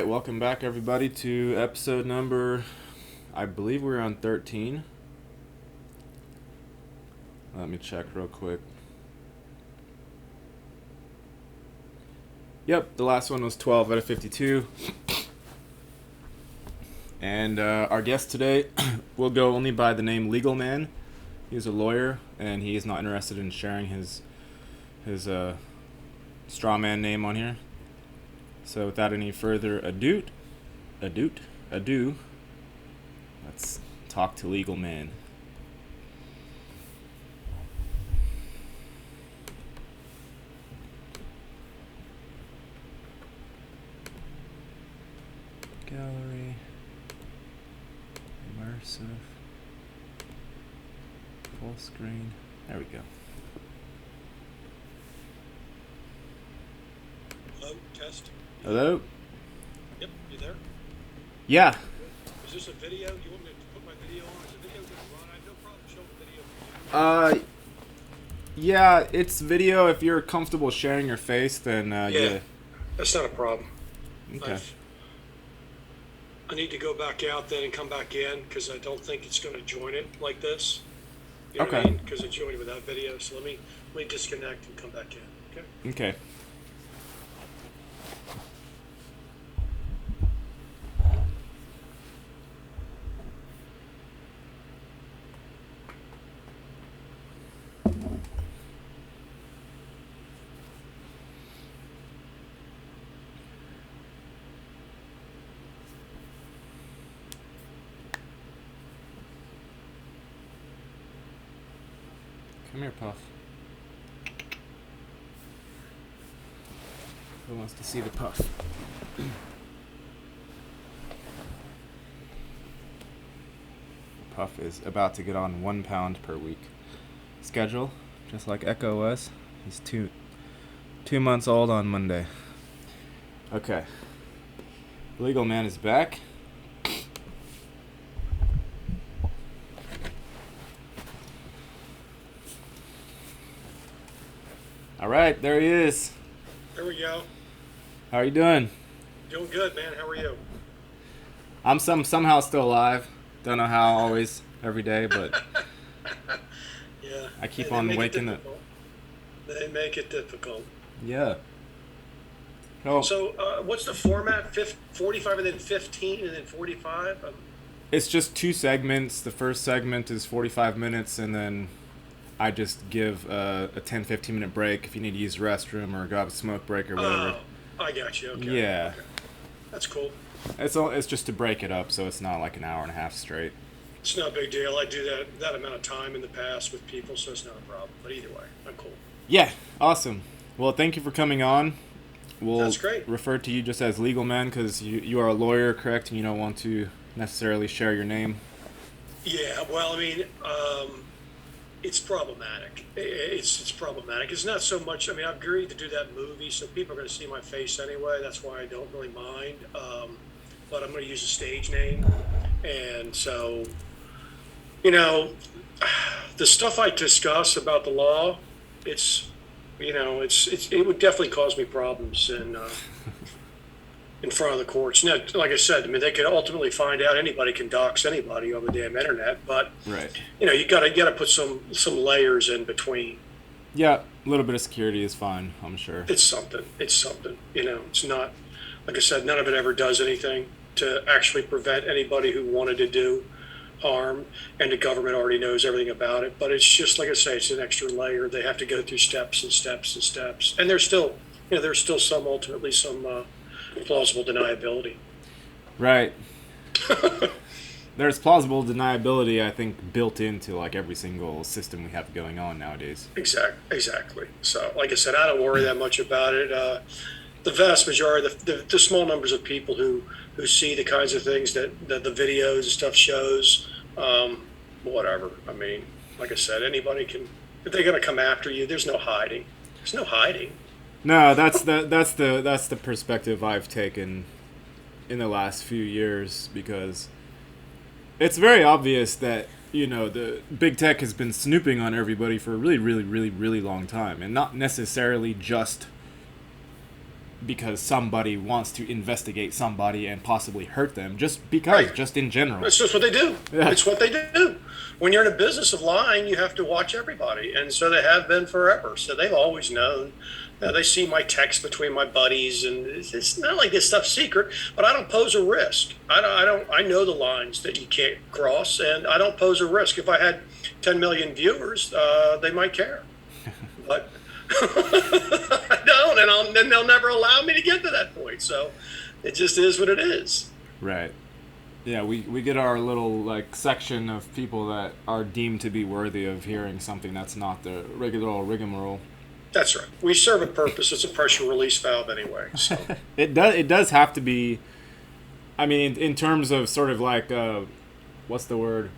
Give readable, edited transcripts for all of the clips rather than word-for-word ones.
Right, welcome back everybody to episode number, I believe we're on 13. Let me check real quick. Yep, the last one was 12 out of 52. And our guest today will go only by the name Legalman. He's a lawyer, and he is not interested in sharing his straw man name on here. So without any further ado, let's talk to Legalman. Gallery, immersive, full screen. There we go. Hello, test. Hello? Yep, you there? Yeah. Is this a video? You want me to put my video on? Is the video going to run? I have no problem showing the video. Yeah, it's video. If you're comfortable sharing your face, then yeah. That's not a problem. Okay. I need to go back out then and come back in because I don't think it's going to join it like this. You know what I Okay. mean? Because it's joined without video. So let me disconnect and come back in. Okay. Okay. Come here, Puff. Who wants to see the Puff? Puff is about to get on 1 pound per week schedule, just like Echo was. He's two months old on Monday. Okay. Legal Man is back. All right, there he is. There we go. How are you doing? Doing good, man. How are you? I'm somehow still alive. Don't know how always every day, but Yeah. I keep They on make it waking up. difficult. They make it difficult. Yeah. Oh, So, what's the format? 45 and then 15 and then 45? it's just 2 segments. The first segment is 45 minutes, and then I just give a 10-15 minute break if you need to use the restroom or go have a smoke break or whatever. Oh, I got you. Okay. Yeah. Okay. That's cool. It's just to break it up so it's not like an hour and a half straight. It's not a big deal. I do that amount of time in the past with people, so it's not a problem. But either way, I'm cool. Yeah, awesome. Well, thank you for coming on. We'll That's great. refer to you just as Legal Man because you are a lawyer, correct? And you don't want to necessarily share your name. Yeah. Well, I mean, it's problematic. It's problematic. It's not so much. I mean, I've agreed to do that movie, so people are going to see my face anyway. That's why I don't really mind. But I'm going to use a stage name, and so, you know, the stuff I discuss about the law, it's, it would definitely cause me problems in front of the courts. Now, like I said, I mean, they could ultimately find out anybody can dox anybody on the damn internet, but Right. you gotta put some layers in between. Yeah, a little bit of security is fine, I'm sure. It's something. It's something. It's not, like I said, none of it ever does anything to actually prevent anybody who wanted to do harm, and the government already knows everything about it. But it's just, like I say, it's an extra layer. They have to go through steps and steps and steps, and there's still, ultimately some plausible deniability. Right. There's plausible deniability, I think, built into like every single system we have going on nowadays. Exactly. So, like I said, I don't worry that much about it. The vast majority, the small numbers of people who see the kinds of things that the videos and stuff shows, whatever. I mean, like I said, anybody can. If they're going to come after you, there's no hiding. There's no hiding. No, that's the perspective I've taken in the last few years because it's very obvious that the big tech has been snooping on everybody for a really, really, really, really long time, and not necessarily just because somebody wants to investigate somebody and possibly hurt them, just because, Right. just in general. It's just what they do. Yeah. It's what they do. When you're in a business of lying, you have to watch everybody, and so they have been forever. So they've always known. They see my text between my buddies, and it's not like this stuff's secret. But I don't pose a risk. I don't. I know the lines that you can't cross, and I don't pose a risk. If I had 10 million viewers, they might care, but I don't, and then they'll never allow me to get to that point. So it just is what it is. Right. Yeah, we get our little like section of people that are deemed to be worthy of hearing something that's not the regular old rigmarole. That's right. We serve a purpose. It's a pressure release valve anyway. So. It does have to be. I mean, in terms of sort of like what's the word?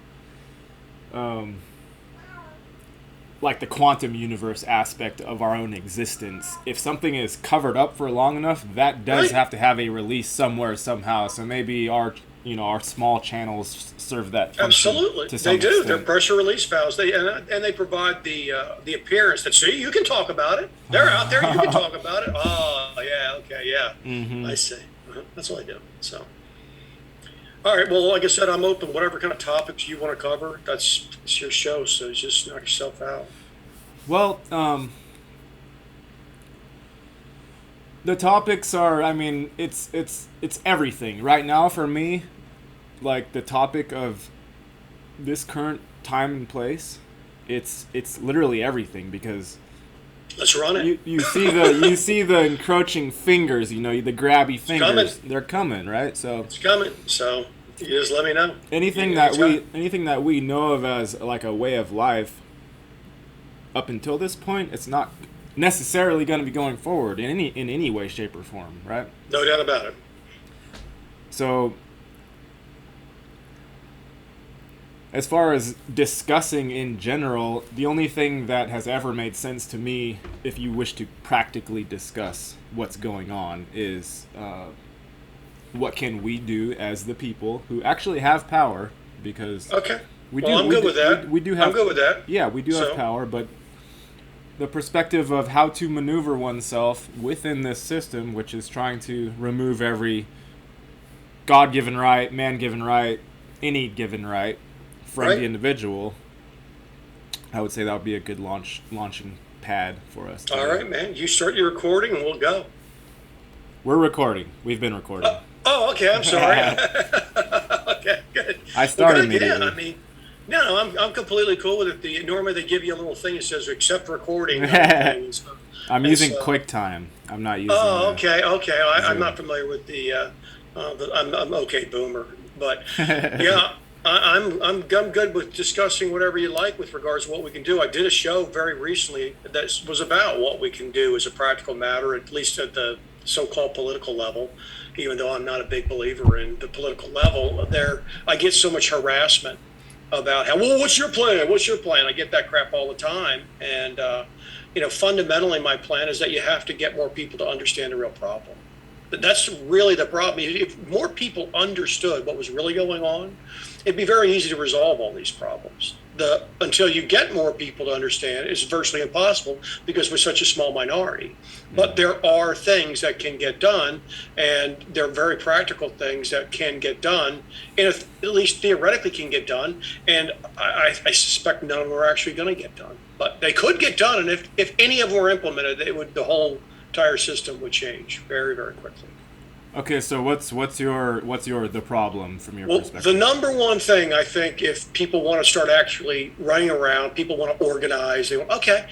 Like the quantum universe aspect of our own existence. If something is covered up for long enough, that does Right. have to have a release somewhere somehow. So maybe our small channels serve that function. Absolutely, To some they do. extent. They're pressure release valves. And they provide the appearance that see you can talk about it. They're out there. You can talk about it. Oh yeah, okay, yeah. Mm-hmm. I see. That's what I do. So, all right. Well, like I said, I'm open. Whatever kind of topics you want to cover, it's your show. So just knock yourself out. Well, the topics are, I mean, it's everything. Right now for me, like the topic of this current time and place, it's literally everything, because Let's run it. you see the encroaching fingers, the grabby fingers. They're coming, right? So It's coming. So you just let me know. anything Yeah, that we know of as like a way of life up until this point, it's not necessarily going to be going forward in any way, shape, or form, right? No doubt about it. So as far as discussing in general, the only thing that has ever made sense to me, if you wish to practically discuss what's going on, is what can we do as the people who actually have power, because Okay. we I'm good with that. We do have. I'm good with that. Yeah, we do have So? power, but the perspective of how to maneuver oneself within this system, which is trying to remove every God-given right, man-given right, any given right from Right. the individual, I would say that would be a good launching pad for us. All right, man. You start your recording and we'll go. We're recording. We've been recording. Oh, okay. I'm sorry. Okay, good. I started Well, good, immediately. I mean, no, I'm completely cool with it. Normally they give you a little thing that says accept recording. I'm and using so- QuickTime. I'm not using. Oh, okay. I'm Zoom. not familiar with I'm okay, boomer, but yeah. I'm good with discussing whatever you like with regards to what we can do. I did a show very recently that was about what we can do as a practical matter, at least at the so-called political level. Even though I'm not a big believer in the political level, I get so much harassment about what's your plan? What's your plan? I get that crap all the time, and fundamentally, my plan is that you have to get more people to understand the real problem. That's really the problem. If more people understood what was really going on, it'd be very easy to resolve all these problems. Until you get more people to understand, it's virtually impossible because we're such a small minority. But there are things that can get done, and they're very practical things that can get done, and at least theoretically can get done. And I suspect none of them are actually going to get done, but they could get done. And if any of them were implemented, the whole entire system would change very, very quickly. Okay, so what's the problem from your Well, perspective? the number one thing I think, if people want to start actually running around, people want to organize. They want, okay,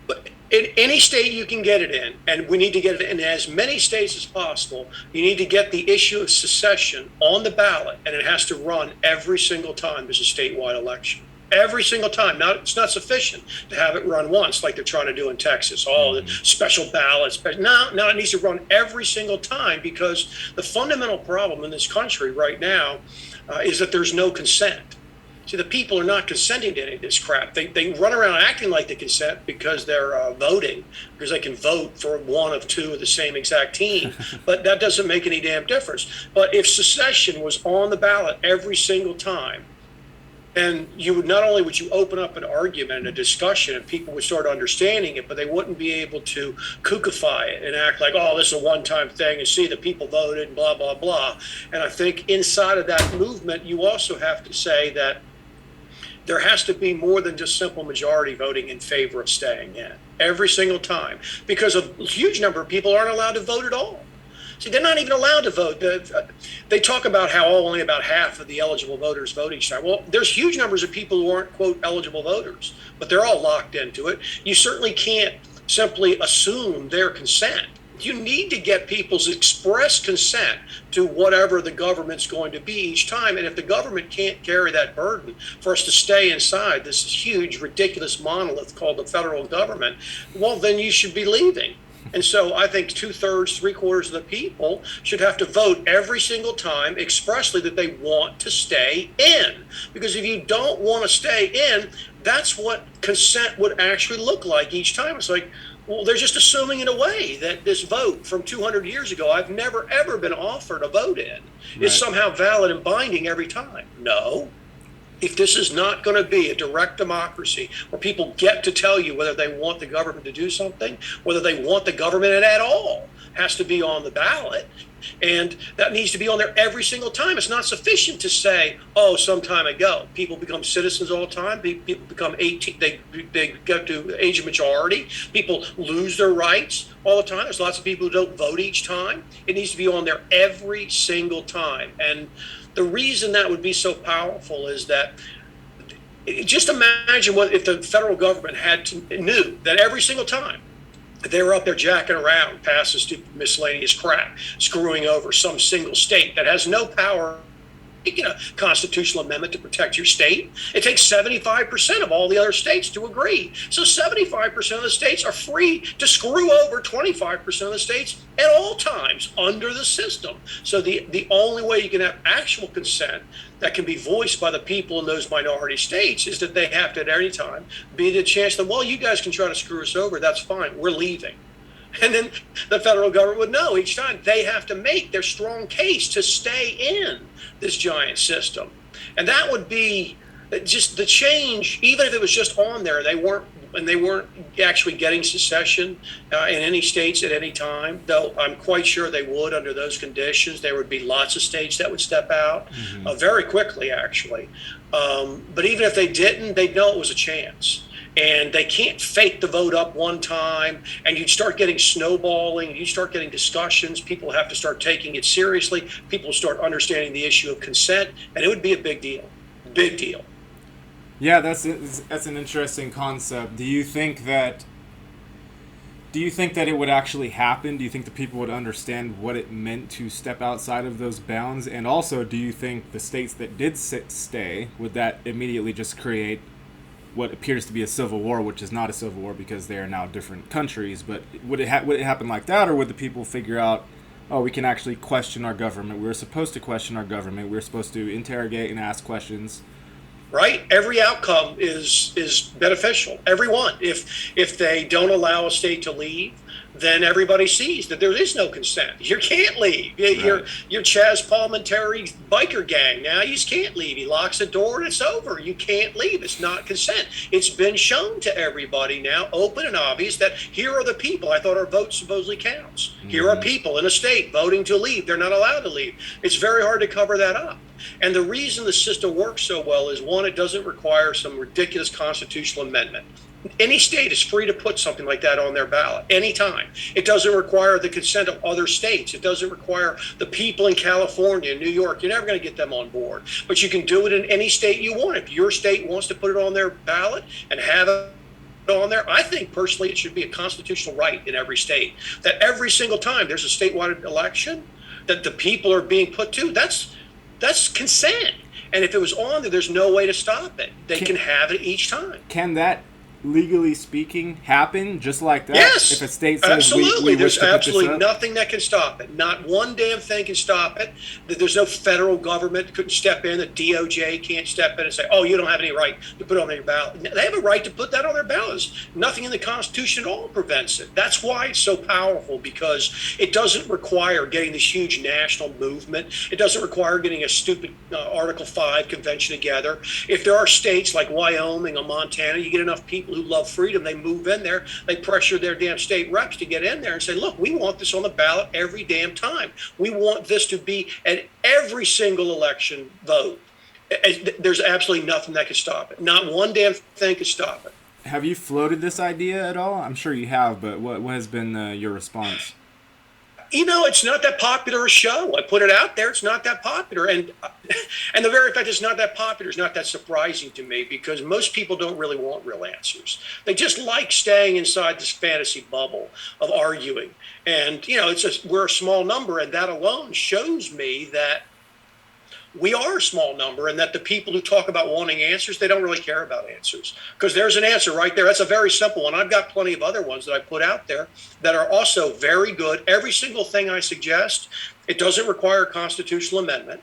but in any state you can get it in, and we need to get it in as many states as possible. You need to get the issue of secession on the ballot, and it has to run every single time there's a statewide election. Every single time. Now, it's not sufficient to have it run once like they're trying to do in Texas. Oh, the special ballots. No, it needs to run every single time, because the fundamental problem in this country right now is that there's no consent. See, the people are not consenting to any of this crap. They run around acting like they consent because they're voting, because they can vote for one of two of the same exact team. But that doesn't make any damn difference. But if secession was on the ballot every single time, And you would not only would you open up an argument and a discussion and people would start understanding it, but they wouldn't be able to kookify it and act like, oh, this is a one-time thing and see the people voted and blah, blah, blah. And I think inside of that movement, you also have to say that there has to be more than just simple majority voting in favor of staying in every single time, because a huge number of people aren't allowed to vote at all. See, they're not even allowed to vote. They talk about how only about half of the eligible voters vote each time. Well, there's huge numbers of people who aren't, quote, eligible voters, but they're all locked into it. You certainly can't simply assume their consent. You need to get people's express consent to whatever the government's going to be each time. And if the government can't carry that burden for us to stay inside this huge, ridiculous monolith called the federal government, well, then you should be leaving. And so I think 2/3, 3/4 of the people should have to vote every single time expressly that they want to stay in. Because if you don't want to stay in, that's what consent would actually look like each time. It's like, well, they're just assuming in a way that this vote from 200 years ago, I've never, ever been offered a vote in, is somehow valid and binding every time. No. If this is not going to be a direct democracy where people get to tell you whether they want the government to do something, whether they want the government at all, has to be on the ballot. And that needs to be on there every single time. It's not sufficient to say, oh, some time ago. People become citizens all the time. People become 18. They go to age of majority. People lose their rights all the time. There's lots of people who don't vote each time. It needs to be on there every single time. And the reason that would be so powerful is that just imagine what if the federal government knew that every single time they were up there jacking around, passing stupid miscellaneous crap, screwing over some single state that has no power, making a constitutional amendment to protect your state. It takes 75% of all the other states to agree. So 75% of the states are free to screw over 25% of the states at all times under the system. So the only way you can have actual consent that can be voiced by the people in those minority states is that they have to at any time be the chance that, well, you guys can try to screw us over. That's fine. We're leaving. And then the federal government would know each time they have to make their strong case to stay in this giant system. And that would be just the change, even if it was just on there, they weren't actually getting secession in any states at any time, though I'm quite sure they would under those conditions. There would be lots of states that would step out very quickly, actually. But even if they didn't, they'd know it was a chance. And they can't fake the vote up one time, and you'd start getting snowballing, you start getting discussions, people have to start taking it seriously, people start understanding the issue of consent, and it would be a big deal. Big deal. Yeah, that's an interesting concept. Do you think that it would actually happen? Do you think the people would understand what it meant to step outside of those bounds? And also, do you think the states that did stay, would that immediately just create what appears to be a civil war, which is not a civil war because they are now different countries? But would it happen like that, or would the people figure out, oh, we can actually question our government, we're supposed to question our government, we're supposed to interrogate and ask questions? Right? Every outcome is beneficial. Every one. If they don't allow a state to leave, then everybody sees that there is no consent. You can't leave. You're Chaz Palminteri's biker gang. Now you just can't leave. He locks the door and it's over. You can't leave. It's not consent. It's been shown to everybody now, open and obvious, that here are the people. I thought our vote supposedly counts. Here are people in a state voting to leave. They're not allowed to leave. It's very hard to cover that up. And the reason the system works so well is, one, it doesn't require some ridiculous constitutional amendment. Any state is free to put something like that on their ballot anytime. It doesn't require the consent of other states. It doesn't require the people in California, New York. You're never going to get them on board. But you can do it in any state you want. If your state wants to put it on their ballot and have it on there, I think personally it should be a constitutional right in every state that every single time there's a statewide election that the people are being put to, that's consent. And if it was on there, there's no way to stop it. They can have it each time. Can that legally speaking, happen just like that? If a Yes, state says we absolutely. wish There's to put this absolutely up? nothing that can stop it. Not one damn thing can stop it. There's no federal government that couldn't step in. The DOJ can't step in and say, "Oh, you don't have any right to put it on your ballot." They have a right to put that on their ballots. Nothing in the Constitution at all prevents it. That's why it's so powerful, because it doesn't require getting this huge national movement. It doesn't require getting a stupid Article 5 convention together. If there are states like Wyoming or Montana, you get enough people who love freedom, they move in there, they pressure their damn state reps to get in there and say, look, we want this on the ballot every damn time. We want this to be at every single election vote. There's absolutely nothing that can stop it. Not one damn thing can stop it. Have you floated this idea at all? I'm sure you have, but what has been your response? It's not that popular a show. I put it out there. It's not that popular, and the very fact it's not that popular is not that surprising to me, because most people don't really want real answers. They just like staying inside this fantasy bubble of arguing, and we're a small number, and that alone shows me that we are a small number, and that the people who talk about wanting answers, they don't really care about answers, because there's an answer right there. That's a very simple one. I've got plenty of other ones that I put out there that are also very good. Every single thing I suggest, it doesn't require a constitutional amendment.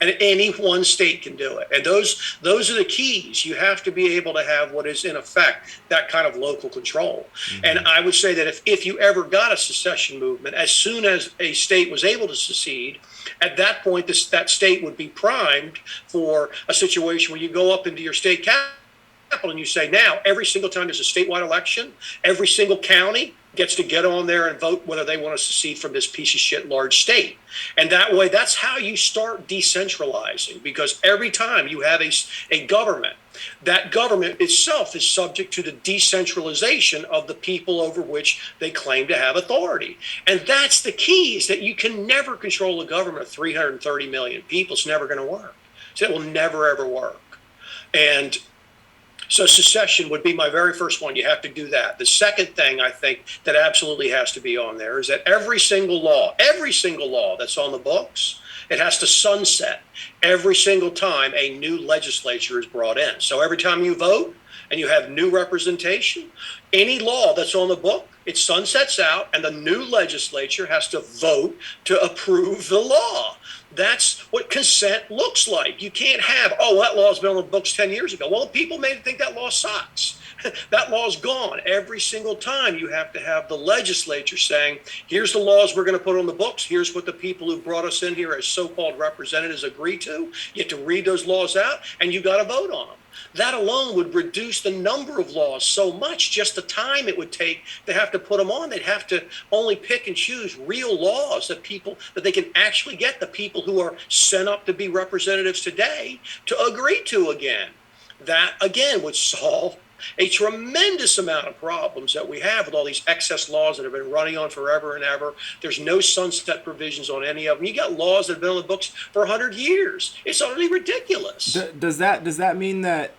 And any one state can do it. And those are the keys. You have to be able to have what is in effect that kind of local control. Mm-hmm. And I would say that if you ever got a secession movement, as soon as a state was able to secede, at that point that state would be primed for a situation where you go up into your state capital and you say, now every single time there's a statewide election, every single county gets to get on there and vote whether they want to secede from this piece of shit large state. And that way, that's how you start decentralizing, because every time you have a government, that government itself is subject to the decentralization of the people over which they claim to have authority. And that's the key, is that you can never control a government of 330 million people. It's never going to work. So it will never, ever work. And so secession would be my very first one. You have to do that. The second thing I think that absolutely has to be on there is that every single law that's on the books, it has to sunset every single time a new legislature is brought in. So every time you vote and you have new representation, any law that's on the book, it sunsets out, and the new legislature has to vote to approve the law. That's what consent looks like. You can't have, that law's been on the books 10 years ago. Well, the people made it think that law sucks. That law's gone. Every single time you have to have the legislature saying, here's the laws we're going to put on the books. Here's what the people who brought us in here as so-called representatives agree to. You have to read those laws out, and you got to vote on them. That alone would reduce the number of laws so much, just the time it would take to have to put them on. They'd have to only pick and choose real laws that they can actually get the people who are sent up to be representatives today to agree to again. That, again, would solve a tremendous amount of problems that we have with all these excess laws that have been running on forever and ever. There's no sunset provisions on any of them. You got laws that have been on the books for 100 years. It's utterly ridiculous. Does that mean that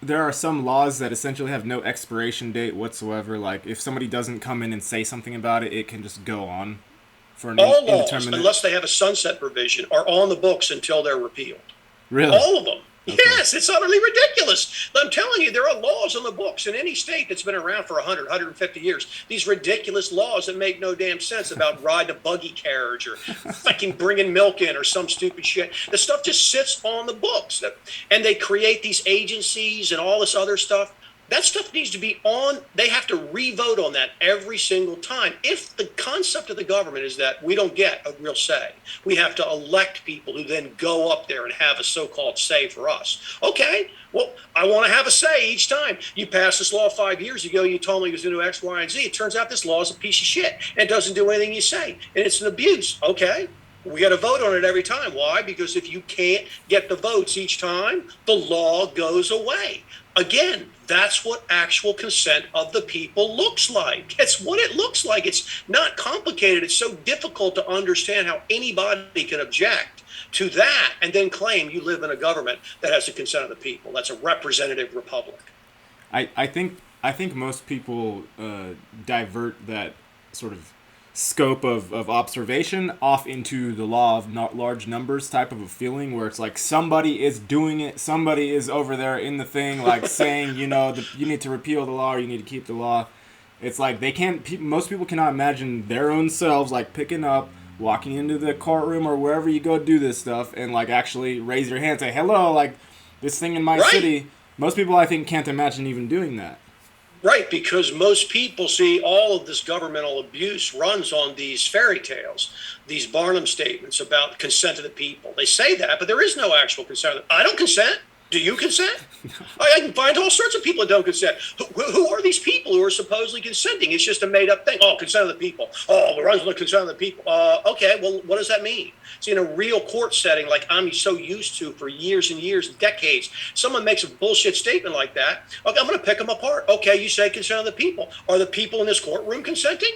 there are some laws that essentially have no expiration date whatsoever? Like, if somebody doesn't come in and say something about it, it can just go on for an all laws, indeterminate... unless they have a sunset provision, are on the books until they're repealed. Really? All of them. Okay. Yes, it's utterly ridiculous. I'm telling you, there are laws on the books in any state that's been around for 100, 150 years. These ridiculous laws that make no damn sense about riding a buggy carriage or fucking bringing milk in or some stupid shit. The stuff just sits on the books. And they create these agencies and all this other stuff. That stuff needs to be on. They have to re-vote on that every single time. If the concept of the government is that we don't get a real say, we have to elect people who then go up there and have a so-called say for us. Okay, well, I want to have a say each time. You passed this law 5 years ago, you told me you was going to do X, Y, and Z. It turns out this law is a piece of shit, and it doesn't do anything you say, and it's an abuse. Okay, we got to vote on it every time. Why? Because if you can't get the votes each time, the law goes away. Again, that's what actual consent of the people looks like. It's what it looks like. It's not complicated. It's so difficult to understand how anybody can object to that and then claim you live in a government that has the consent of the people. That's a representative republic. I think most people divert that sort of scope of observation off into the law of not large numbers type of a feeling where it's like somebody is doing it, somebody is over there in the thing like saying, you need to repeal the law or you need to keep the law. It's like they can't, most people cannot imagine their own selves like picking up, walking into the courtroom or wherever you go do this stuff and like actually raise your hand and say, hello, like this thing in my Right. city. Most people I think can't imagine even doing that. Right, because most people see all of this governmental abuse runs on these fairy tales, these Barnum statements about consent of the people. They say that, but there is no actual consent. I don't consent. Do you consent? I can find all sorts of people that don't consent. Who are these people who are supposedly consenting? It's just a made up thing. Oh, consent of the people. Oh, it runs on the consent of the people. Okay, well, what does that mean? See, in a real court setting like I'm so used to for years and years, decades, someone makes a bullshit statement like that. Okay, I'm going to pick them apart. Okay, you say consent of the people. Are the people in this courtroom consenting?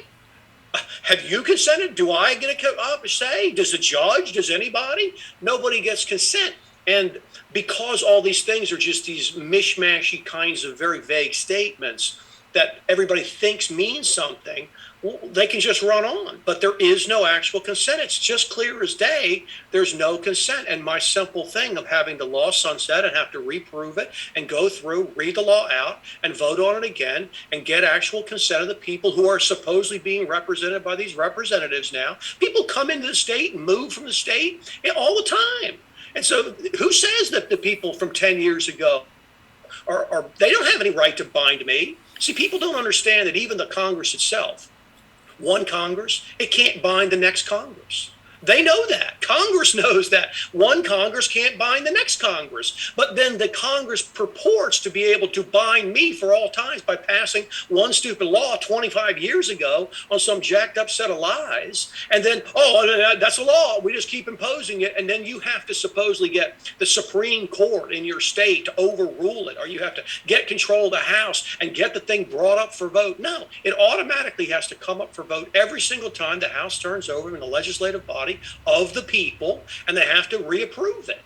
Have you consented? Do I get a say? Does the judge? Does anybody? Nobody gets consent. And because all these things are just these mishmashy kinds of very vague statements that everybody thinks mean something, well, they can just run on. But there is no actual consent. It's just clear as day. There's no consent. And my simple thing of having the law sunset and have to reprove it and go through, read the law out and vote on it again and get actual consent of the people who are supposedly being represented by these representatives now. People come into the state and move from the state all the time. And so who says that the people from 10 years ago are they don't have any right to bind me? See, people don't understand that even the Congress itself, one Congress, it can't bind the next Congress. They know that. Congress knows that one Congress can't bind the next Congress. But then the Congress purports to be able to bind me for all times by passing one stupid law 25 years ago on some jacked up set of lies. And then, that's a law. We just keep imposing it. And then you have to supposedly get the Supreme Court in your state to overrule it. Or you have to get control of the House and get the thing brought up for vote. No, it automatically has to come up for vote every single time the House turns over in the legislative body of the people, and they have to reapprove it.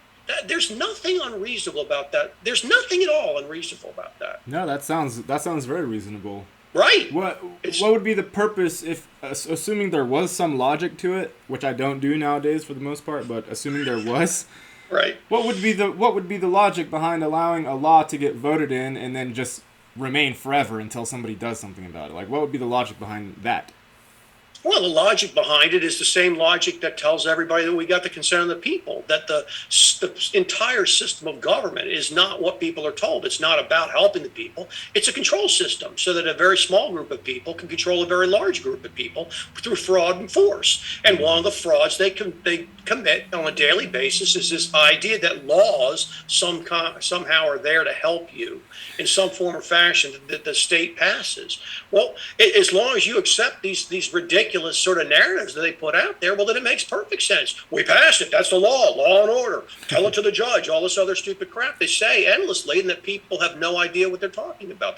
There's nothing unreasonable about that. There's nothing at all unreasonable about that. No, that sounds very reasonable. Right. What would be the purpose if, assuming there was some logic to it, which I don't do nowadays for the most part, but assuming there was, right. What would be the logic behind allowing a law to get voted in and then just remain forever until somebody does something about it? Like, what would be the logic behind that? Well, the logic behind it is the same logic that tells everybody that we got the consent of the people, that the entire system of government is not what people are told. It's not about helping the people. It's a control system so that a very small group of people can control a very large group of people through fraud and force. And one of the frauds they commit on a daily basis is this idea that laws somehow are there to help you in some form or fashion that the state passes. Well, as long as you accept these ridiculous sort of narratives that they put out there, well, then it makes perfect sense. We passed it. That's the law and order. Tell it to the judge. All this other stupid crap they say endlessly, and that people have no idea what they're talking about.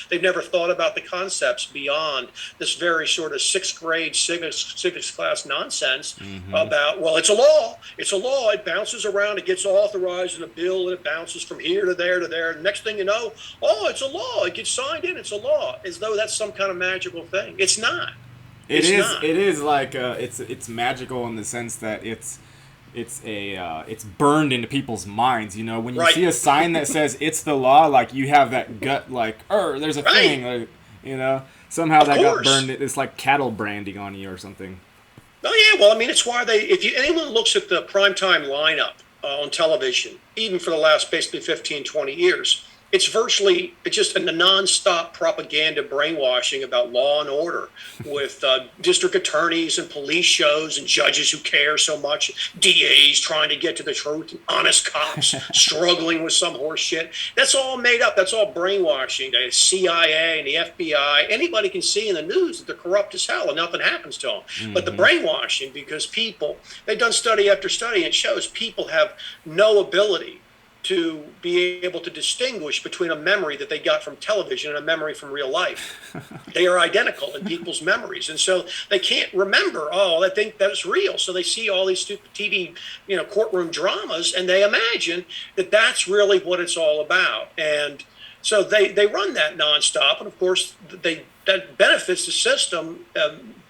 They've never thought about the concepts beyond this very sort of sixth grade civics class nonsense about, well, it's a law. It's a law. It bounces around. It gets authorized in a bill, and it bounces from here to there to there. The next thing you know, it's a law. It gets signed in. It's a law, as though that's some kind of magical thing. It's not. It is like it's magical in the sense that it's burned into people's minds. You know, when you see a sign that says it's the law, like you have that gut, like, there's a thing, like, you know, somehow that got burned. It's like cattle branding on you or something. Oh yeah, well, I mean, it's why anyone looks at the primetime lineup on television, even for the last basically 15, 20 years. It's just a nonstop propaganda brainwashing about law and order with district attorneys and police shows and judges who care so much, DAs trying to get to the truth, and honest cops struggling with some horse shit. That's all made up. That's all brainwashing. The CIA and the FBI, anybody can see in the news that they're corrupt as hell and nothing happens to them. Mm-hmm. But the brainwashing, because they've done study after study, and it shows people have no ability to be able to distinguish between a memory that they got from television and a memory from real life. They are identical in people's memories. And so they can't remember, they think that's real. So they see all these stupid TV, courtroom dramas, and they imagine that that's really what it's all about. And so they run that nonstop. And of course, that benefits the system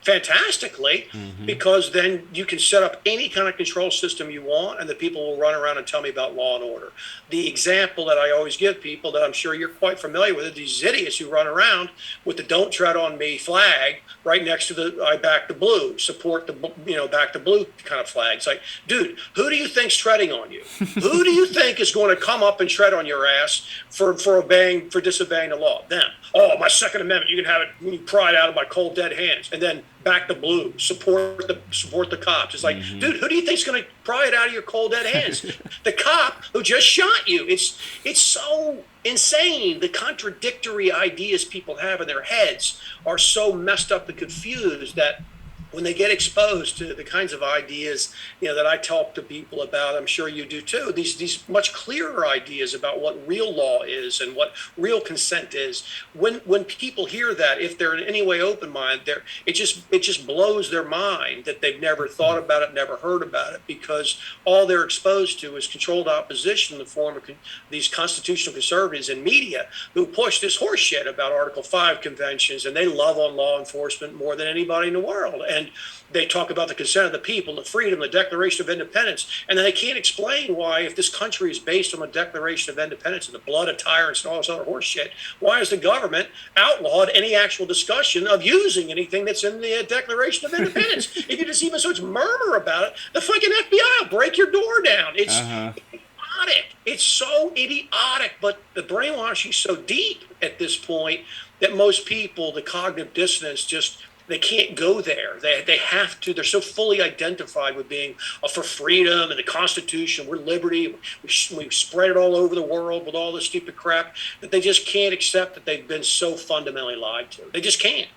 fantastically, Mm-hmm. because then you can set up any kind of control system you want, and the people will run around and tell me about law and order. The example that I always give people, that I'm sure you're quite familiar with, are these idiots who run around with the "Don't Tread on Me" flag right next to the "I back the blue," support the, back the blue kind of flag. It's like, dude, who do you think's treading on you? Who do you think is going to come up and tread on your ass for disobeying the law? Them. Oh, my Second Amendment, you can have it, you pry it out of my cold dead hands, and then back the blue, support the cops. It's like, Mm-hmm. dude, who do you think's going to pry it out of your cold dead hands? The cop who just shot you. It's so insane. The contradictory ideas people have in their heads are so messed up and confused that when they get exposed to the kinds of ideas, that I talk to people about, I'm sure you do too, these much clearer ideas about what real law is and what real consent is. When people hear that, if they're in any way open-minded, it just blows their mind that they've never thought about it, never heard about it, because all they're exposed to is controlled opposition in the form of these constitutional conservatives and media who push this horse shit about Article 5 conventions, and they love on law enforcement more than anybody in the world. And they talk about the consent of the people, the freedom, the Declaration of Independence, and then they can't explain why, if this country is based on the Declaration of Independence and the blood of tyrants and all this other horse shit, why has the government outlawed any actual discussion of using anything that's in the Declaration of Independence? If you just even so much murmur about it, the fucking FBI will break your door down. It's idiotic. It's so idiotic, but the brainwashing's so deep at this point that most people, the cognitive dissonance, just they can't go there. They have to. They're so fully identified with being for freedom and the Constitution. We're liberty. We spread it all over the world with all this stupid crap that they just can't accept that they've been so fundamentally lied to. They just can't.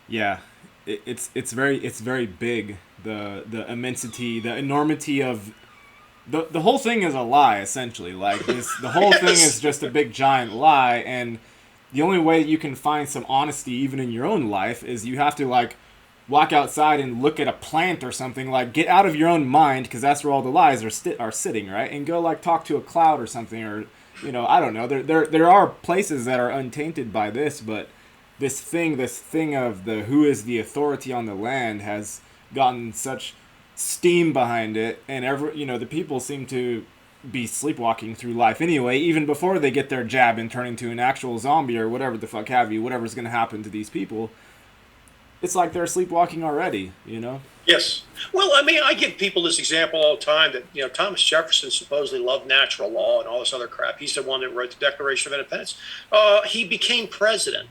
Yeah, it's very big. The immensity, the enormity of the whole thing is a lie, essentially. Like the whole thing is just a big giant lie, and the only way you can find some honesty even in your own life is you have to walk outside and look at a plant or something, get out of your own mind, because that's where all the lies are sitting, right? And go talk to a cloud or something, or I don't know. There are places that are untainted by this, but this thing of the who is the authority on the land has gotten such steam behind it, and the people seem to be sleepwalking through life anyway, even before they get their jab and turn into an actual zombie or whatever the fuck have you, whatever's going to happen to these people. It's like they're sleepwalking already, Yes. Well, I mean, I give people this example all the time that, Thomas Jefferson supposedly loved natural law and all this other crap. He's the one that wrote the Declaration of Independence. He became president.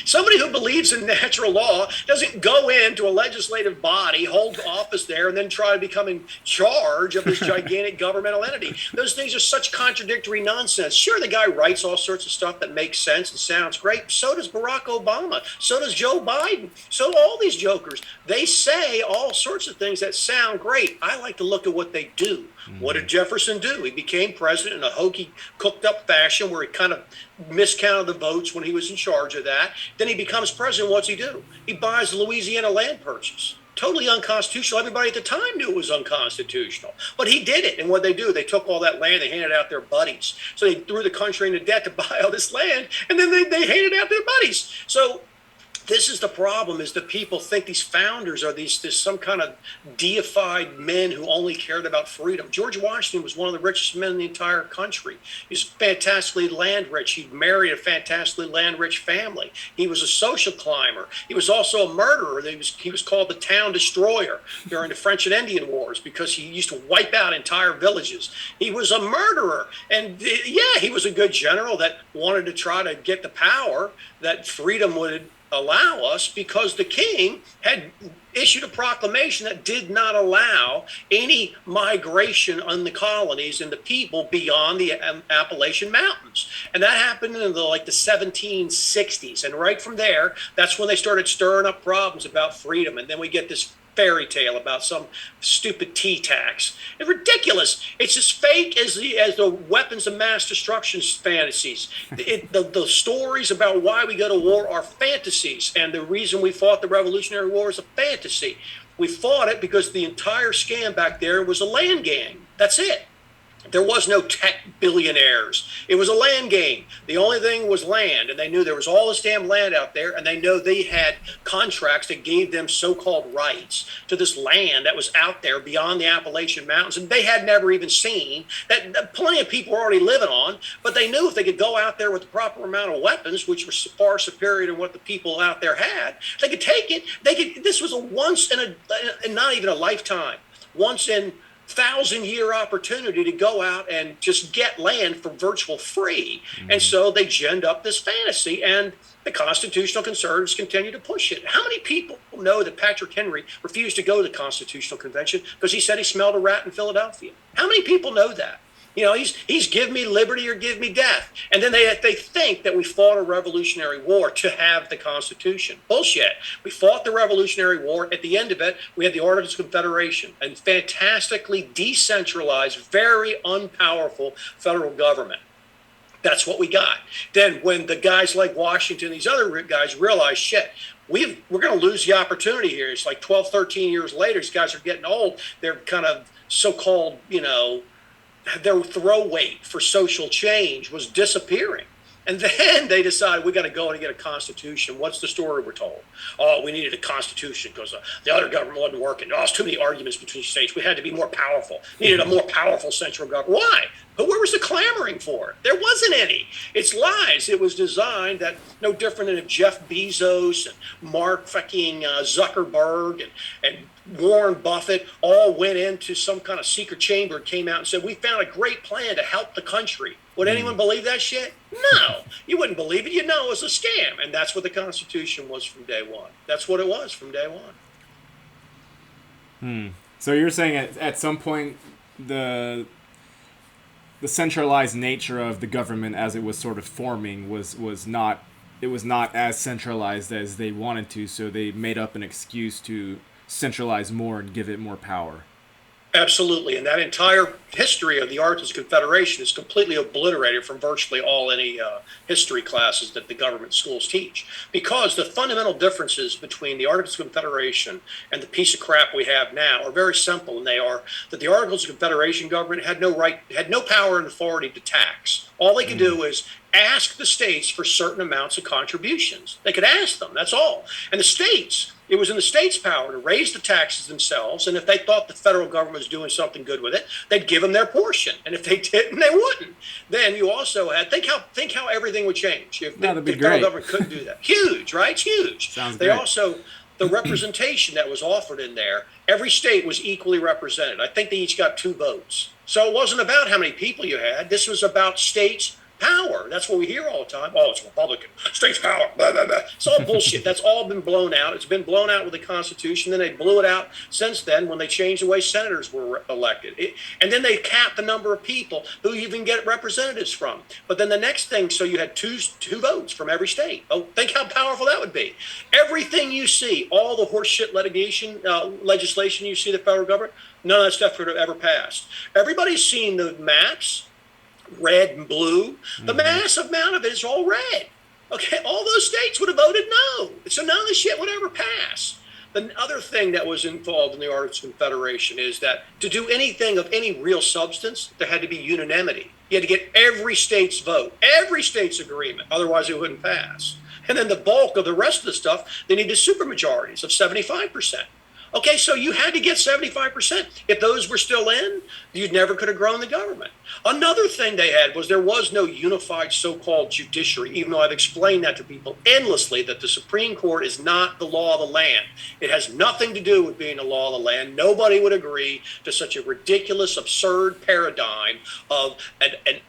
Somebody who believes in natural law doesn't go into a legislative body, hold office there, and then try to become in charge of this gigantic governmental entity. Those things are such contradictory nonsense. Sure, the guy writes all sorts of stuff that makes sense and sounds great. So does Barack Obama. So does Joe Biden. So do all these jokers. They say all sorts of things that sound great. I like to look at what they do. What did Jefferson do? He became president in a hokey, cooked-up fashion where he kind of miscounted the votes when he was in charge of that. Then he becomes president. What's he do? He buys the Louisiana land purchase. Totally unconstitutional. Everybody at the time knew it was unconstitutional. But he did it. And what they do, they took all that land, they handed out their buddies. So they threw the country into debt to buy all this land, and then they handed out their buddies. So this is the problem, is that people think these founders are this some kind of deified men who only cared about freedom. George Washington was one of the richest men in the entire country. He was fantastically land rich. He married a fantastically land rich family. He was a social climber. He was also a murderer. He was called the town destroyer during the French and Indian Wars because he used to wipe out entire villages. He was a murderer. And he was a good general that wanted to try to get the power that freedom would allow us, because the king had issued a proclamation that did not allow any migration on the colonies and the people beyond the Appalachian Mountains. And that happened in the 1760s. And right from there, that's when they started stirring up problems about freedom. And then we get this fairy tale about some stupid tea tax. It's ridiculous. It's as fake as the weapons of mass destruction fantasies. The stories about why we go to war are fantasies, and the reason we fought the Revolutionary War is a fantasy. We fought it because the entire scam back there was a land gang. That's it. There was no tech billionaires. It was a land game. The only thing was land, and they knew there was all this damn land out there, and they know they had contracts that gave them so-called rights to this land that was out there beyond the Appalachian Mountains, and they had never even seen, that plenty of people were already living on, but they knew if they could go out there with the proper amount of weapons, which were far superior to what the people out there had, they could take it. This was a once in a, not even a lifetime, once in 1,000-year opportunity to go out and just get land for virtual free. Mm-hmm. And so they ginned up this fantasy, and the constitutional conservatives continue to push it. How many people know that Patrick Henry refused to go to the Constitutional Convention because he said he smelled a rat in Philadelphia? How many people know that? You know, he's give me liberty or give me death. And then they think that we fought a Revolutionary War to have the Constitution. Bullshit. We fought the Revolutionary War. At the end of it, we had the Articles of Confederation, and fantastically decentralized, very unpowerful federal government. That's what we got. Then when the guys like Washington, these other guys realized, shit, we're going to lose the opportunity here. It's like 12, 13 years later, these guys are getting old. They're kind of so-called, you know, their throw weight for social change was disappearing. And then they decided we got to go and get a constitution. What's the story we're told? Oh, we needed a constitution because the other government wasn't working. Oh, it's too many arguments between states. We had to be more powerful. Needed a more powerful central government. Why? But where was the clamoring for it? There wasn't any. It's lies. It was designed that no different than if Jeff Bezos and Mark fucking Zuckerberg and Warren Buffett all went into some kind of secret chamber and came out and said, we found a great plan to help the country. Would anyone believe that shit? No, you wouldn't believe it. You know it was a scam. And that's what the Constitution was from day one. That's what it was from day one. So you're saying at some point the centralized nature of the government as it was sort of forming was not as centralized as they wanted to, so they made up an excuse to centralize more and give it more power. Absolutely. And that entire history of the Articles of Confederation is completely obliterated from virtually all any history classes that the government schools teach. Because the fundamental differences between the Articles of Confederation and the piece of crap we have now are very simple. And they are that the Articles of Confederation government had no power and authority to tax. All they could do is ask the states for certain amounts of contributions. They could ask them, that's all. And the states, it was in the states' power to raise the taxes themselves, and if they thought the federal government was doing something good with it, they'd give them their portion. And if they didn't, they wouldn't. Then you also had, think how everything would change if the federal government couldn't do that. Huge, right? It's huge. Sounds they great. Also, the representation that was offered in there, every state was equally represented. I think they each got 2 votes. So it wasn't about how many people you had. This was about states' power. That's what we hear all the time. Oh, it's Republican. States power. Blah, blah, blah. It's all bullshit. That's all been blown out. It's been blown out with the Constitution. Then they blew it out since then when they changed the way senators were elected. And then they capped the number of people who you even get representatives from. But then the next thing, so you had two votes from every state. Oh, think how powerful that would be. Everything you see, all the horseshit legislation you see the federal government, none of that stuff could have ever passed. Everybody's seen the maps, red and blue. The massive amount of it is all red. Okay, all those states would have voted no. So none of this shit would ever pass. The other thing that was involved in the Articles of Confederation is that to do anything of any real substance, there had to be unanimity. You had to get every state's vote, every state's agreement, otherwise it wouldn't pass. And then the bulk of the rest of the stuff, they needed supermajorities of 75%. Okay, so you had to get 75%. If those were still in, you never could have grown the government. Another thing they had was there was no unified so-called judiciary, even though I've explained that to people endlessly, that the Supreme Court is not the law of the land. It has nothing to do with being the law of the land. Nobody would agree to such a ridiculous, absurd paradigm of an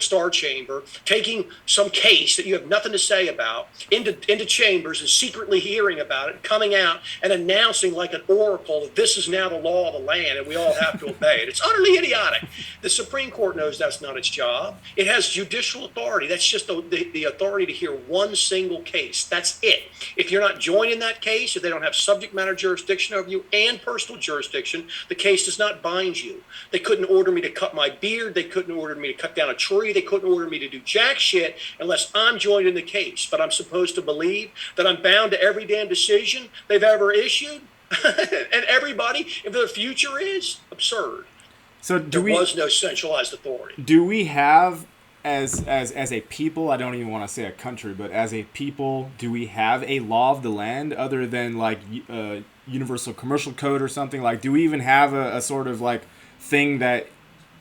Star Chamber, taking some case that you have nothing to say about into chambers and secretly hearing about it, coming out and announcing like an oracle that this is now the law of the land and we all have to obey it. It's utterly idiotic. The Supreme Court knows that's not its job. It has judicial authority. That's just the authority to hear one single case. That's it. If you're not joining that case, if they don't have subject matter jurisdiction over you and personal jurisdiction, the case does not bind you. They couldn't order me to cut my beard. They couldn't order me to cut down a tree. They couldn't order me to do jack shit unless I'm joined in the case. But I'm supposed to believe that I'm bound to every damn decision they've ever issued? And everybody, if the future is absurd. So There was no centralized authority. do we have as a people, I don't even want to say a country, but as a people, do we have a law of the land other than like universal commercial code or something? Like, do we even have a sort of like thing that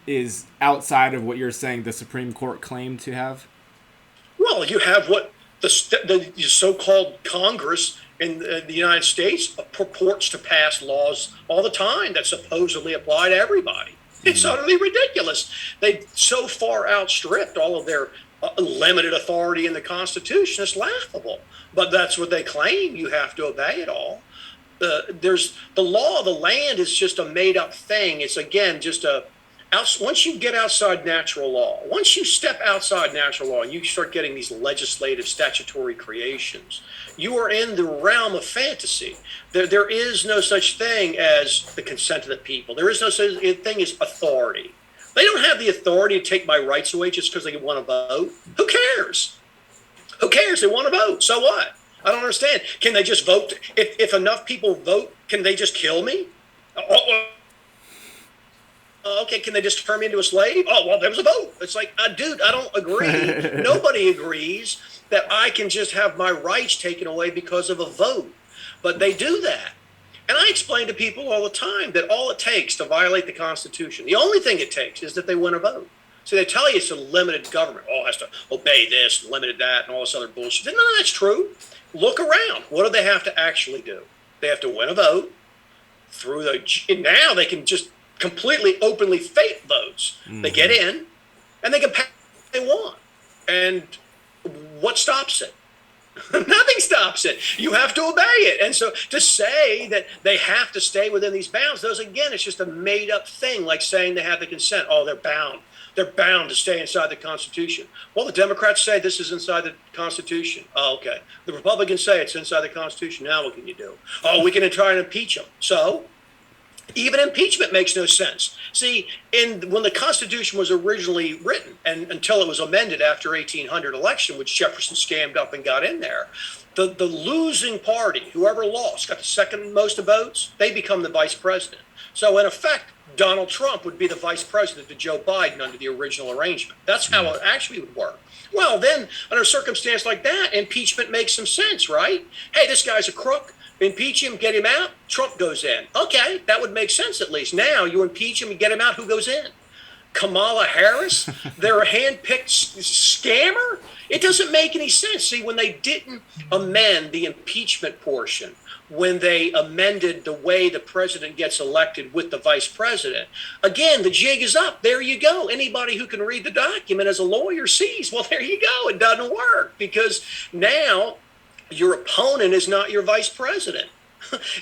is outside of what you're saying the Supreme Court claimed to have? Well, you have what the so-called Congress in the United States purports to pass laws all the time that supposedly apply to everybody. It's utterly ridiculous. They so far outstripped all of their limited authority in the Constitution. It's laughable. But that's what they claim. You have to obey it all. There's the law of the land is just a made-up thing. It's again just once you get outside natural law, once you step outside natural law and you start getting these legislative statutory creations, you are in the realm of fantasy. There is no such thing as the consent of the people. There is no such thing as authority. They don't have the authority to take my rights away just because they want to vote. Who cares? Who cares? They want to vote. So what? I don't understand. Can they just vote? If enough people vote, can they just kill me? Okay, can they just turn me into a slave? Oh, well, there was a vote. It's like, dude, I don't agree. Nobody agrees that I can just have my rights taken away because of a vote. But they do that. And I explain to people all the time that all it takes to violate the Constitution, the only thing it takes is that they win a vote. So they tell you it's a limited government. Oh, it has to obey this, limited that, and all this other bullshit. None of that's true. Look around. What do they have to actually do? They have to win a vote through and now they can just completely openly fake votes. Mm-hmm. They get in and they can pass what they want. And what stops it? Nothing stops it. You have to obey it. And so to say that they have to stay within these bounds, those again, it's just a made up thing, like saying they have the consent. Oh, they're bound. They're bound to stay inside the Constitution. Well, the Democrats say this is inside the Constitution. Oh, okay. The Republicans say it's inside the Constitution. Now what can you do? Oh, we can try and impeach them. So even impeachment makes no sense. See, when the Constitution was originally written, and until it was amended after 1800 election, which Jefferson scammed up and got in there, the losing party, whoever lost, got the second most votes, they become the vice president. So in effect, Donald Trump would be the vice president to Joe Biden under the original arrangement. That's how it actually would work. Well, then, under a circumstance like that, impeachment makes some sense, right? Hey, this guy's a crook. Impeach him, get him out, Trump goes in. Okay, that would make sense at least. Now you impeach him and get him out, who goes in? Kamala Harris? They're a hand-picked scammer? It doesn't make any sense. See, when they didn't amend the impeachment portion, when they amended the way the president gets elected with the vice president, again, the jig is up. There you go. Anybody who can read the document as a lawyer sees, well, there you go. It doesn't work because now your opponent is not your vice president.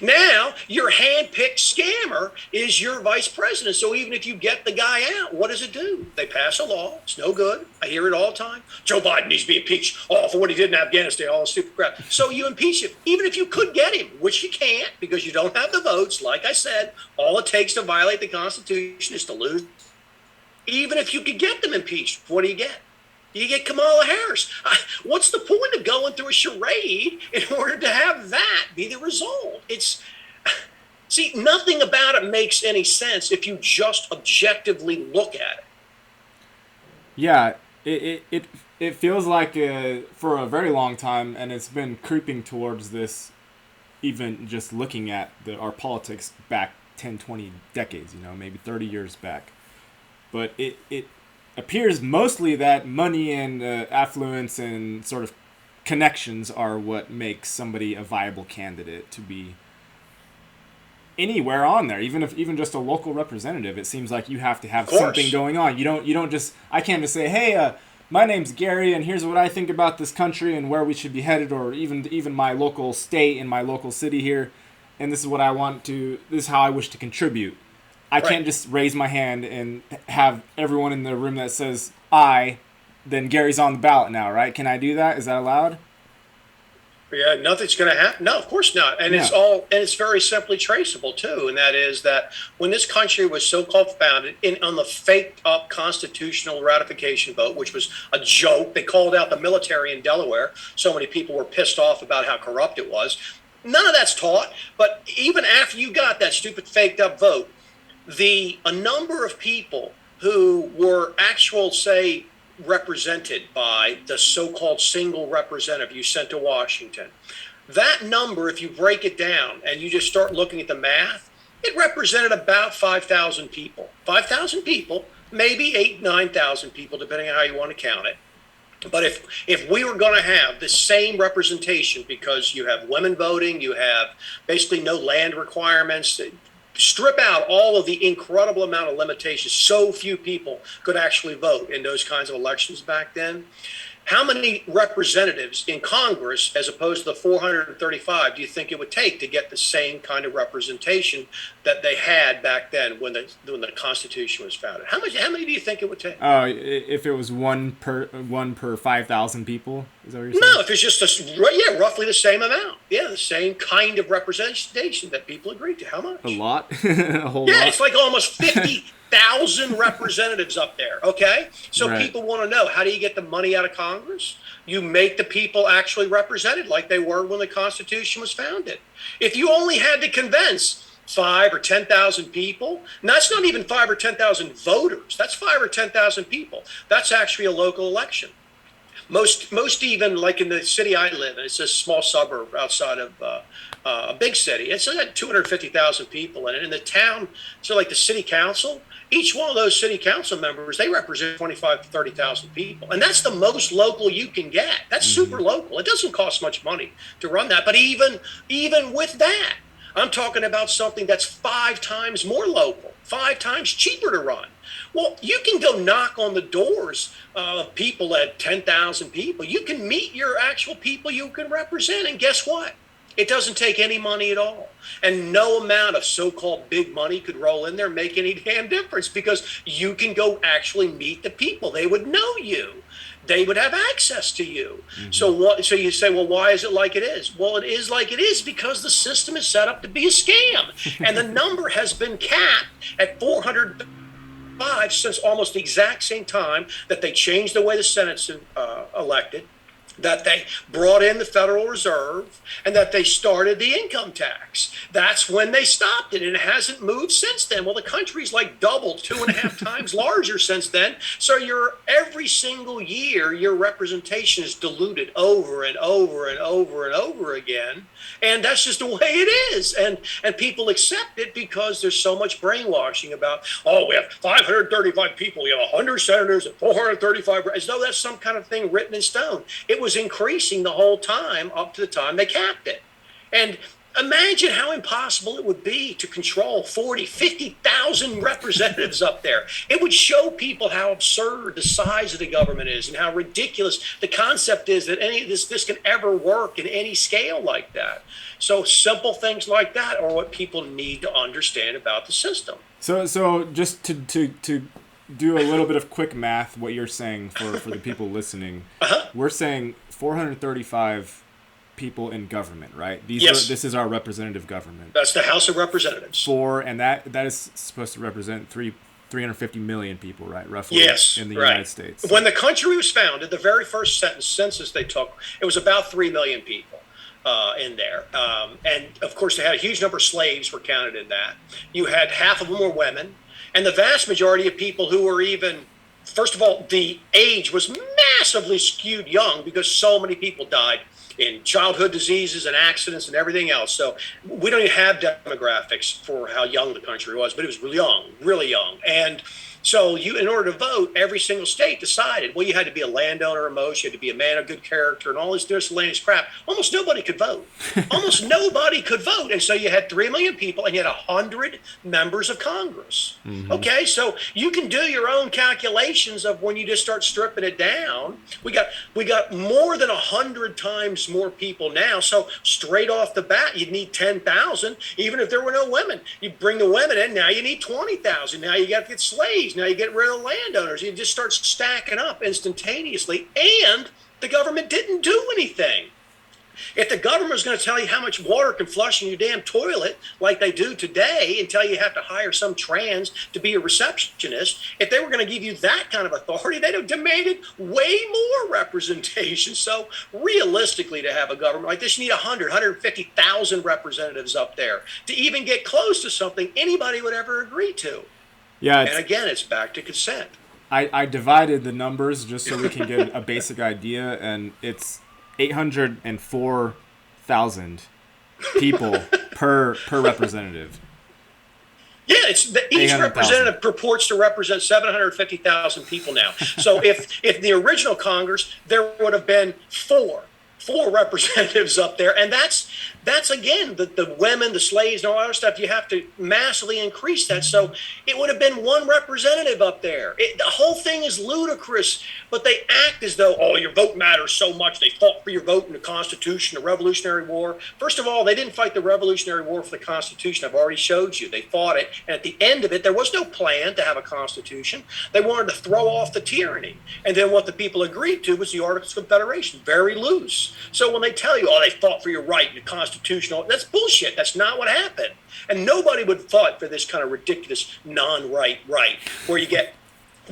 Now, your hand-picked scammer is your vice president. So even if you get the guy out, what does it do? They pass a law. It's no good. I hear it all the time. Joe Biden needs to be impeached. Oh, for what he did in Afghanistan, all this stupid crap. So you impeach him. Even if you could get him, which you can't because you don't have the votes. Like I said, all it takes to violate the Constitution is to lose. Even if you could get them impeached, what do you get? You get Kamala Harris. What's the point of going through a charade in order to have that be the result? See, nothing about it makes any sense if you just objectively look at it. Yeah, it feels like for a very long time, and it's been creeping towards this, even just looking at our politics back 10, 20 decades, maybe 30 years back. But it appears mostly that money and affluence and sort of connections are what makes somebody a viable candidate to be anywhere on there. Even just a local representative, it seems like you have to have something going on. You don't just, I can't just say, hey, my name's Gary and here's what I think about this country and where we should be headed, or even my local state and my local city here, and this is what I want to, this is how I wish to contribute. I can't just raise my hand and have everyone in the room that says I, then Gary's on the ballot now, right? Can I do that? Is that allowed? Yeah, nothing's going to happen. No, of course not. And it's very simply traceable too. And that is that when this country was so-called founded on the faked up constitutional ratification vote, which was a joke, they called out the military in Delaware. So many people were pissed off about how corrupt it was. None of that's taught. But even after you got that stupid faked up vote, a number of people who were actual, say, represented by the so-called single representative you sent to Washington, that number, if you break it down and you just start looking at the math, it represented about 5,000 people. 5,000 people, maybe 8, 9,000 people, depending on how you want to count it. But if we were going to have the same representation, because you have women voting, you have basically no land requirements, strip out all of the incredible amount of limitations, so few people could actually vote in those kinds of elections back then. How many representatives in Congress, as opposed to the 435, do you think it would take to get the same kind of representation that they had back then when the Constitution was founded? How many do you think it would take? If it was one per 5,000 people, is that what you're saying? No, if it's just roughly the same amount. Yeah, the same kind of representation that people agreed to. How much? A lot, a whole lot. Yeah, it's like almost 50,000 representatives up there. Okay, so Right. people want to know, how do you get the money out of Congress? You make the people actually represented like they were when the Constitution was founded. If you only had to convince 5 or 10,000 people, and that's not even 5 or 10,000 voters. That's 5 or 10,000 people. That's actually a local election. Most even, like in the city I live in, it's a small suburb outside of a big city. It's got 250,000 people in it. In the town, so like the city council, each one of those city council members, they represent 25 to 30,000 people. And that's the most local you can get. That's super local. It doesn't cost much money to run that. But even with that, I'm talking about something that's 5 times more local, 5 times cheaper to run. Well, you can go knock on the doors of people at 10,000 people. You can meet your actual people you can represent. And guess what? It doesn't take any money at all. And no amount of so-called big money could roll in there and make any damn difference, because you can go actually meet the people. They would know you. They would have access to you. So you say, well, why is it like it is? Well, it is like it is because the system is set up to be a scam. And the number has been capped at 405 since almost the exact same time that they changed the way the Senate's elected, that they brought in the Federal Reserve, and that they started the income tax. That's when they stopped it, and it hasn't moved since then. Well, the country's like doubled, 2.5 times larger since then. So every single year, your representation is diluted over and over and over and over again. And that's just the way it is. And people accept it because there's so much brainwashing about, we have 535 people, we have 100 senators and 435, as though that's some kind of thing written in stone. It was increasing the whole time up to the time they capped it. And imagine how impossible it would be to control 40, 50,000 representatives up there. It would show people how absurd the size of the government is and how ridiculous the concept is that any of this can ever work in any scale like that. So simple things like that are what people need to understand about the system. So just to do a little bit of quick math, what you're saying for the people listening, we're saying 435 people in government, right? This is our representative government. That's the House of Representatives. And that is supposed to represent 350 million people, right? Roughly. Yes, in the right. United States. When the country was founded, the very first census they took, it was about 3 million people in there. And of course, they had a huge number of slaves were counted in that. You had half of them were women, and the vast majority of people who were even, first of all, the age was massively skewed young because so many people died in childhood diseases and accidents and everything else. So we don't even have demographics for how young the country was, but it was really young. And so in order to vote, every single state decided, well, you had to be a landowner or most, you had to be a man of good character and all this miscellaneous crap. Almost nobody could vote. Almost nobody could vote. And so you had 3 million people and you had 100 members of Congress. Okay, so you can do your own calculations of when you just start stripping it down. We got more than 100 times more people now. So straight off the bat, you'd need 10,000, even if there were no women. You bring the women in, now you need 20,000. Now you got to get slaves. Now you get rid of the landowners. You just start stacking up instantaneously, and the government didn't do anything. If the government's going to tell you how much water can flush in your damn toilet, like they do today, and tell you have to hire some trans to be a receptionist, if they were going to give you that kind of authority, they'd have demanded way more representation. So realistically, to have a government like this, you need 150,000 representatives up there to even get close to something anybody would ever agree to. Yeah. And again, it's back to consent. I divided the numbers just so we can get a basic idea, and it's 804,000 people per representative. Yeah, each representative purports to represent 750,000 people now. So if the original Congress, there would have been four representatives up there, and that's again the women, the slaves, and all that other stuff. You have to massively increase that. So it would have been one representative up there. The whole thing is ludicrous, but they act as though, oh, your vote matters so much. They fought for your vote in the Constitution, the Revolutionary War. First of all, they didn't fight the Revolutionary War for the Constitution. I've already showed you. They fought it, and at the end of it, there was no plan to have a Constitution. They wanted to throw off the tyranny, and then what the people agreed to was the Articles of Confederation, very loose. So when they tell you, oh, they fought for your right in the Constitution, that's bullshit. That's not what happened. And nobody would fight for this kind of ridiculous non-right where you get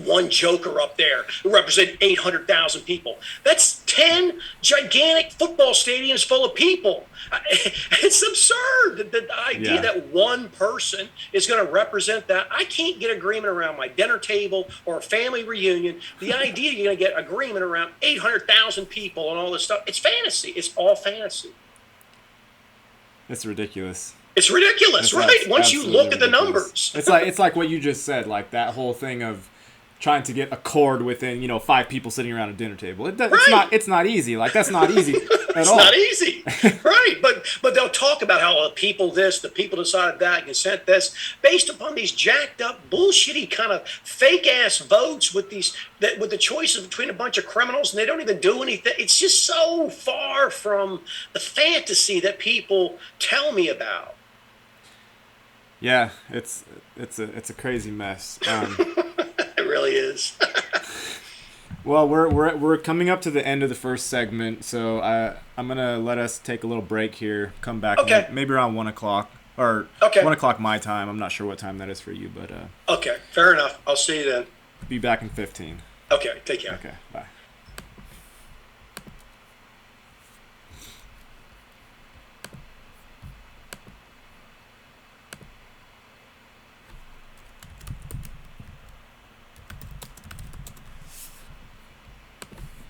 one joker up there who represents 800,000 people. That's 10 gigantic football stadiums full of people. It's absurd. The idea that one person is going to represent that. I can't get agreement around my dinner table or a family reunion. The idea you're going to get agreement around 800,000 people and all this stuff, it's fantasy. It's all fantasy. It's ridiculous. It's ridiculous, right? Once you look at the numbers. It's like what you just said, like that whole thing of trying to get a chord within, 5 people sitting around a dinner table. It's not easy. Like, that's not easy at it's all. It's not easy. Right. But they'll talk about how the people this, the people decided that, consent this, based upon these jacked up, bullshitty kind of fake ass votes with the choices between a bunch of criminals, and they don't even do anything. It's just so far from the fantasy that people tell me about. Yeah, it's a crazy mess. It really is. Well, we're coming up to the end of the first segment, so I'm gonna let us take a little break here. Come back, maybe around 1:00 or 1:00 my time. I'm not sure what time that is for you, but okay, fair enough. I'll see you then. Be back in 15. Okay, take care. Okay, bye.